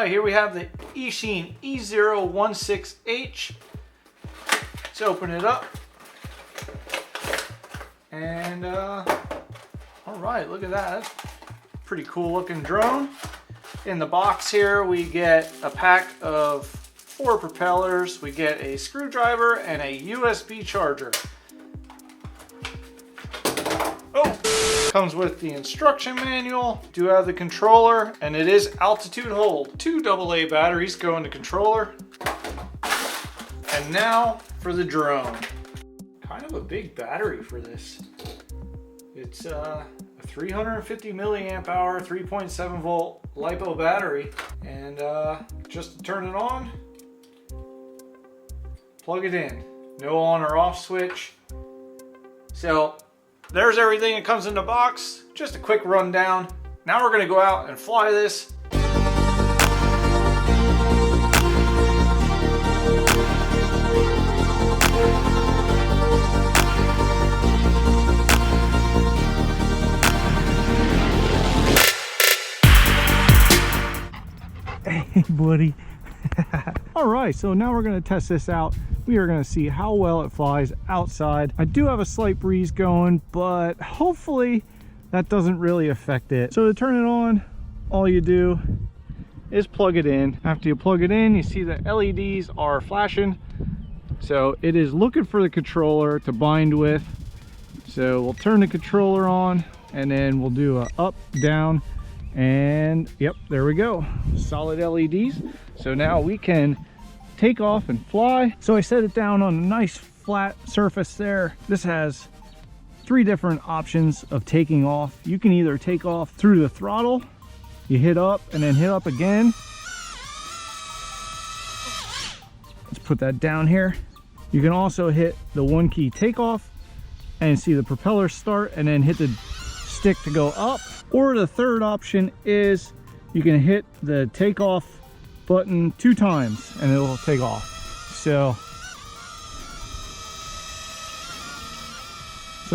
right, here we have the Eachine E016H. Let's open it up. And all right, look at that. That's a pretty cool looking drone. In the box here, we get a pack of 4 propellers. We get a screwdriver and a USB charger. Oh, comes with the instruction manual. Do have the controller, and it is altitude hold. 2 AA batteries go in the controller. And now for the drone. Kind of a big battery for this. It's a 350 milliamp hour, 3.7 volt LiPo battery. And just to turn it on, plug it in. No on or off switch. So there's everything that comes in the box. Just a quick rundown. Now we're gonna go out and fly this. Hey buddy. All right, so now we're going to test this out. We are going to see how well it flies outside. I do have a slight breeze going, but hopefully that doesn't really affect it. So to turn it on, all you do is plug it in. After you plug it in, you see the LEDs are flashing. So it is looking for the controller to bind with. So we'll turn the controller on, and then we'll do a up, down, and yep, there we go. Solid LEDs. So now we can take off and fly. So I set it down on a nice flat surface there. This has 3 different options of taking off. You can either take off through the throttle, you hit up and then hit up again. Let's put that down here. You can also hit the 1 key takeoff and see the propeller start, and then hit the stick to go up. Or the third option is you can hit the takeoff button 2 times and it will take off. So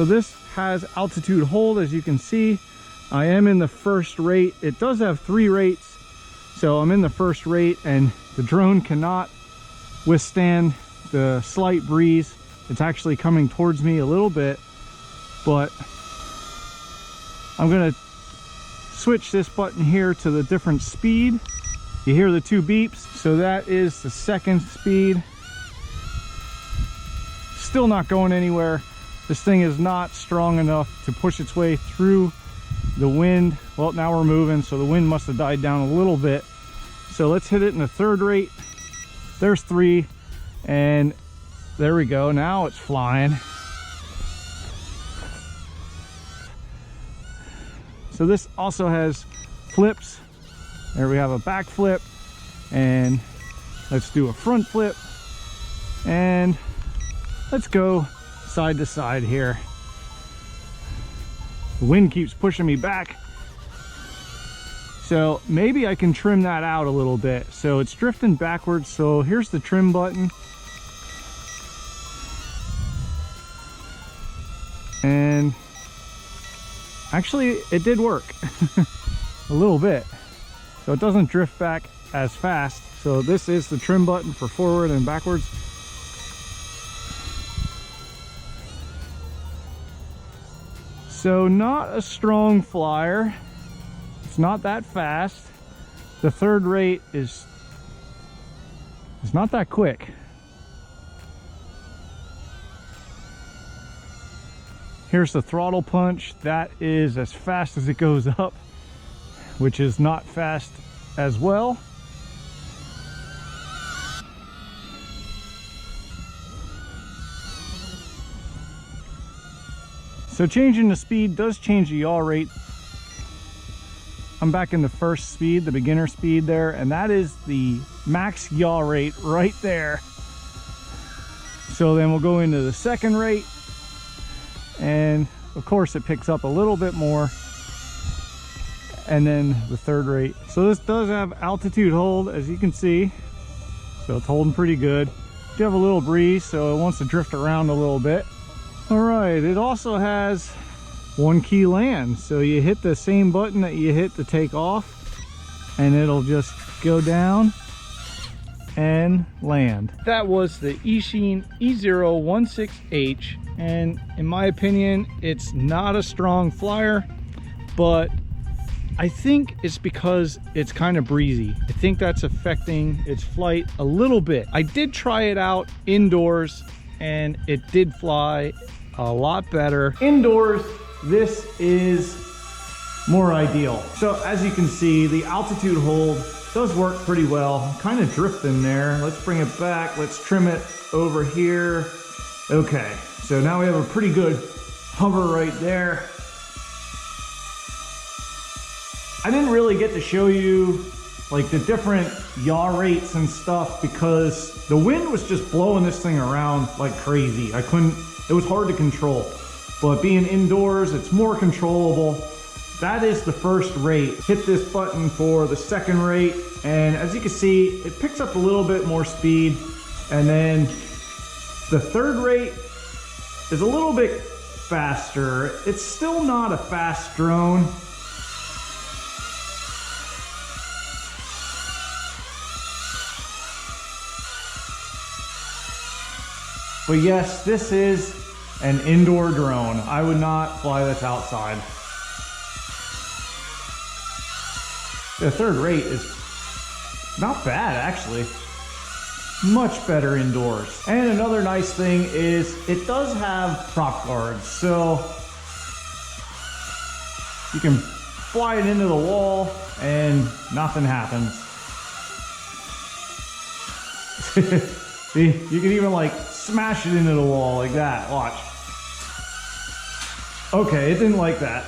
this has altitude hold, as you can see. I am in the first rate. It does have 3 rates, so I'm in the first rate, and the drone cannot withstand the slight breeze. It's actually coming towards me a little bit, but I'm gonna switch this button here to the different speed. You hear the 2 beeps, so that is the 2nd speed. Still not going anywhere. This thing is not strong enough to push its way through the wind. Well, now we're moving, so the wind must have died down a little bit. So let's hit it in the 3rd rate. There's 3, and there we go. Now it's flying. So this also has flips. There we have a back flip, and let's do a front flip, and let's go side to side here. The wind keeps pushing me back, so maybe I can trim that out a little bit. So it's drifting backwards, so here's the trim button, and actually it did work a little bit, so it doesn't drift back as fast. So this is the trim button for forward and backwards. So not a strong flyer. It's not that fast. The 3rd rate is not that quick. Here's the throttle punch. That is as fast as it goes up, which is not fast as well. So changing the speed does change the yaw rate. I'm back in the 1st speed, the beginner speed there, and that is the max yaw rate right there. So then we'll go into the 2nd rate, and of course it picks up a little bit more, and then the 3rd rate. So this does have altitude hold, as you can see, so it's holding pretty good. You have a little breeze, so it wants to drift around a little bit. All right, it also has 1 key land, so you hit the same button that you hit to take off, and it'll just go down and land. That was the Eachine E016H, and in my opinion, it's not a strong flyer, but I think it's because it's kind of breezy. I think that's affecting its flight a little bit. I did try it out indoors and it did fly a lot better. Indoors, this is more ideal. So as you can see, the altitude hold does work pretty well. Kind of drifting there. Let's bring it back. Let's trim it over here. Okay, so now we have a pretty good hover right there. I didn't really get to show you like the different yaw rates and stuff because the wind was just blowing this thing around like crazy. It was hard to control. But being indoors, it's more controllable. That is the first rate. Hit this button for the second rate, and as you can see, it picks up a little bit more speed. And then the third rate is a little bit faster. It's still not a fast drone. But yes, this is an indoor drone. I would not fly this outside. The third rate is not bad, actually. Much better indoors. And another nice thing is it does have prop guards, so you can fly it into the wall and nothing happens. See, you can even like smash it into the wall like that. Watch. Okay, it didn't like that.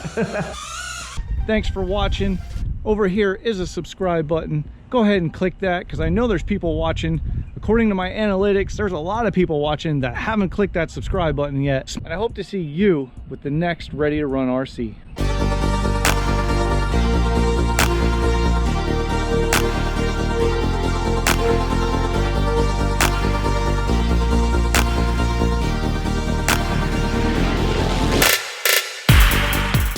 Thanks for watching. Over here is a subscribe button. Go ahead and click that because I know there's people watching. According to my analytics, there's a lot of people watching that haven't clicked that subscribe button yet. And I hope to see you with the next Ready to Run RC.